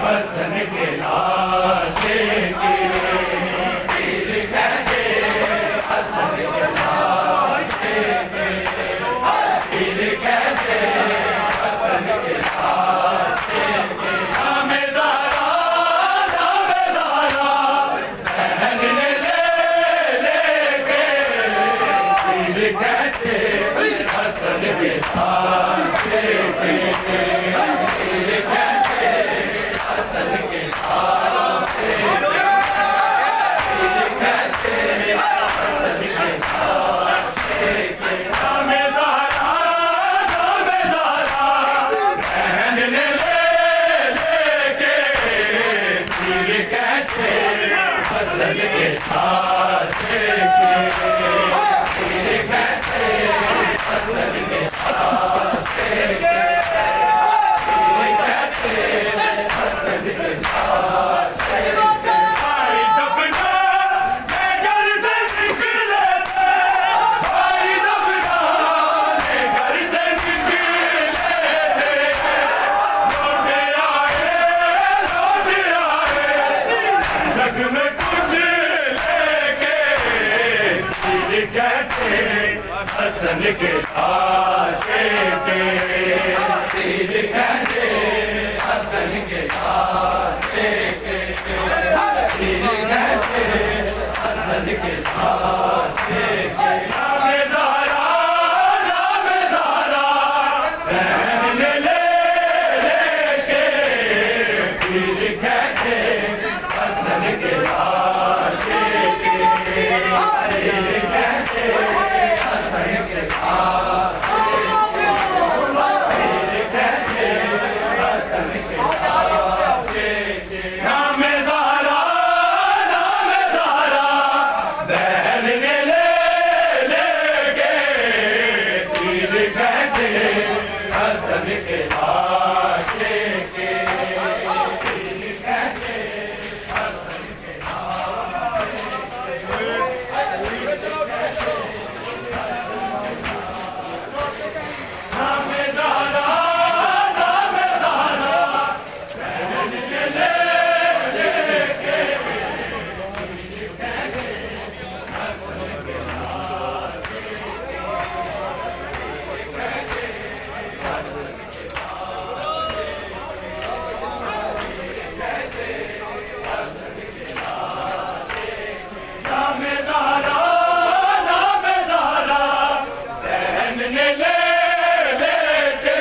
हसन के लाशे के पीर कहते हसन के लाशे के पीर कहते हसन के लाशे के नामे ज़हरा बहन ने लेके पीर कहते हसन के लाशे के पीर कहते हसन के लाशे पीर कहते हसन के लाशे के नामे ज़हरा बहन ने लेके पीर कहते हसन के लाशे के पीर कहते हसन के लाशे के हसन के लाशे के पीर कहते हसन के लाशे के पीर कहते हसन के लाशे के नामे ज़हरा बहन ने लेके पीर कहते हसन के लाशे के पीर कहते हसन के लाशे पीर कहते हसन के लाशे नामे ज़हरा बहन ने लेके पीर कहते हसन के लाशे के पीर कहते हसन के नामे ज़हरा बहन ने लेके पीर कहते हसन के लाशे नामे ज़हरा बहन ने लेके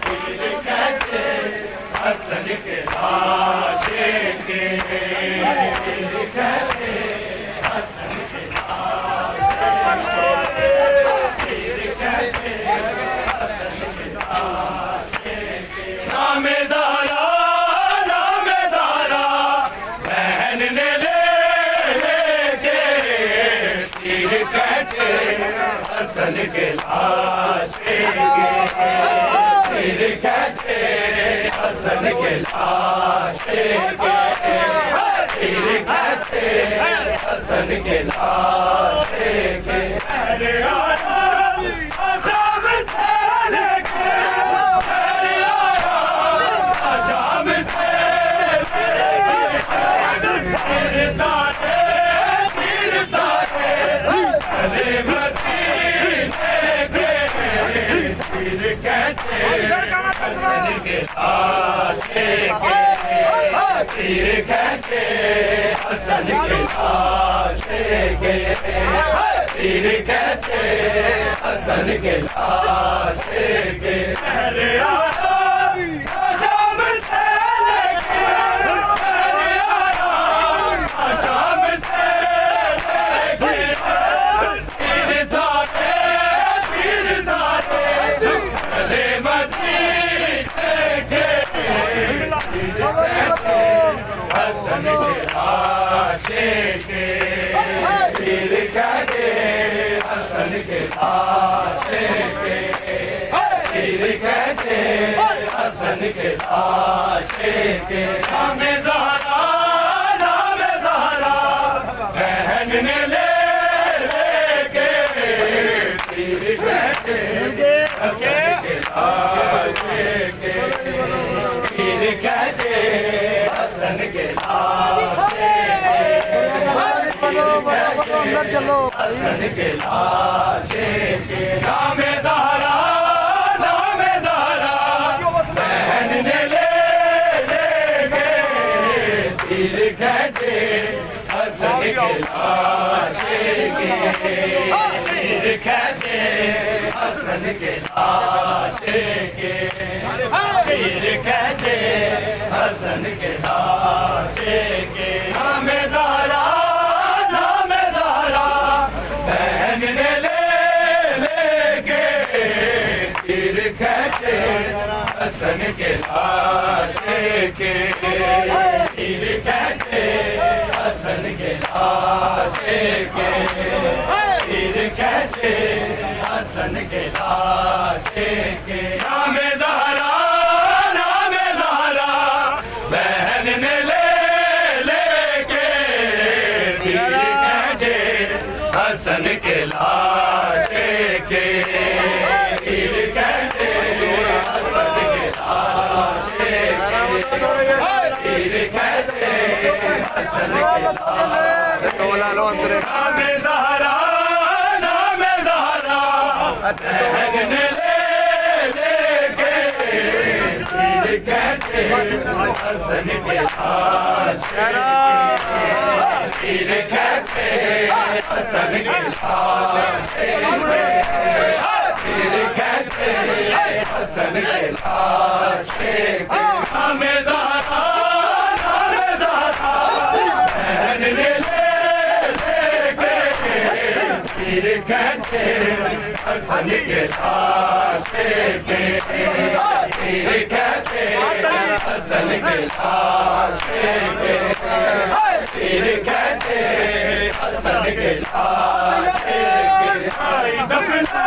पीर कहते हसन के लाशे के पीर कहते हसन के लाशे पीर कहते हसन के लाशे नामे ज़हरा बहन ने लेके पीर कहते हसन के लाशे के पीर कहते हसन के लाशे के पीर कहते हसन के लाशे के अरे शाम से लेके शाम से पीर साथे चले मदीने के पीर कहते हसन के लाशे के पीर कहते हसन के लाशे के पीर कहते हसन के लाशे के अरे शाम से लेके शाम से लेके पीर साथे चले मदीने के पीर कहते हसन के लाशे के पीर कहते के लाशे के तीर खींचे हसन के लाशे के नाम ज़हरा बहन ने ले के तीर खींचे हसन के लाशे के तीर खींचे हसन के लाशे चलो हसन के लाशे के नाम ज़हरा बहन ने ले के तीर खींचे हसन के लाशे के तीर खींचे हसन के लाशे के तीर खींचे हसन के लाशे के नाम ज़हरा बहन ने ले के तीर खींचे हसन के लाशे के तीर खींचे हसन के लाशे के तीर खींचे हसन के लाशे के नाम ज़हरा बहन ने ले के तीर खींचे हसन के लाशे के तीर खींचे हसन के लाशे के तीर खींचे हसन के लाशे नाम ज़हरा बहन ने ले के तीर खींचे हसन के लाशे तीर खींचे हसन के लाशे तीर खींचे हसन के लाशे नाम ज़हरा बहन ने ले के तीर खींचे हसन के लाशे के तीर खींचे हसन के लाशे के तीर खींचे हसन के लाशे के आई दफना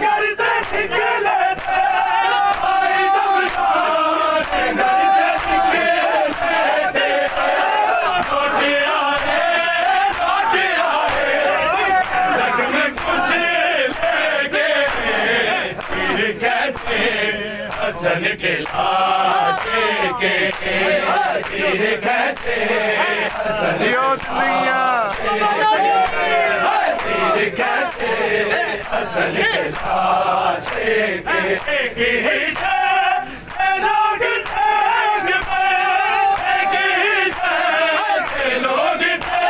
घर से निकले थे आई दफना घर से निकले थे लौट आए जख्म कुछ लेके तीर खींचे हसन के लाशे के तीर खींचे हसन के लाशे तीर खींचे हसन के लाशे के एक ही से लोग थे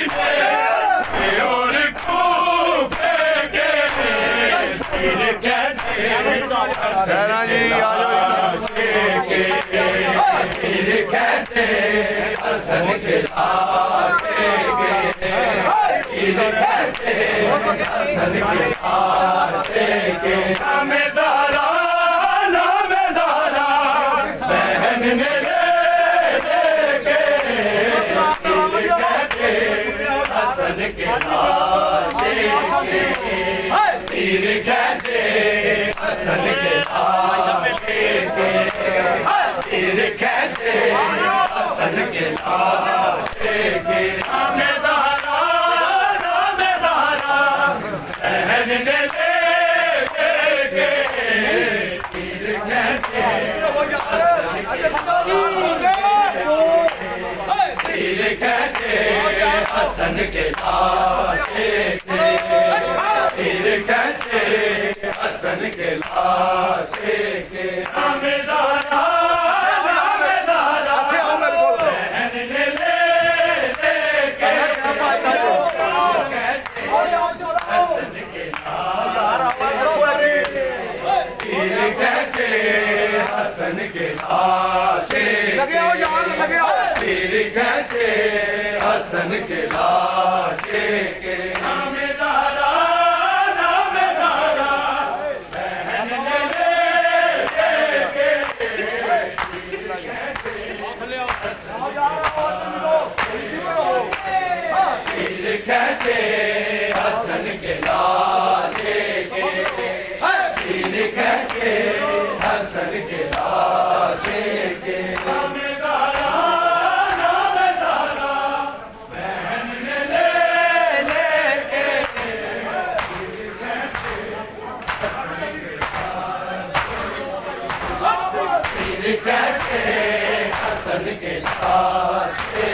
मदीने और कूफे के तीर खींचे हसन के लाशे के तीर खींचे हसन के लाशे के तीर खींचे हसन के लाशे के नाम ज़हरा बहन ने ले के तीर खींचे हसन के लाशे के तीर खींचे हसन के लाशे के तीर खींचे हसन के लाशे के नाम ज़हरा बहन ने ले के तीर खींचे तीर खींचे हसन के लाशे के तीर खींचे हसन के लाशे के नाम ज़हरा बहन ने ले के हसन के तीर खींचे हसन के लाशे तीर खींचे हसन के लाशे के नाम ज़हरा बहन ने ले के लाशे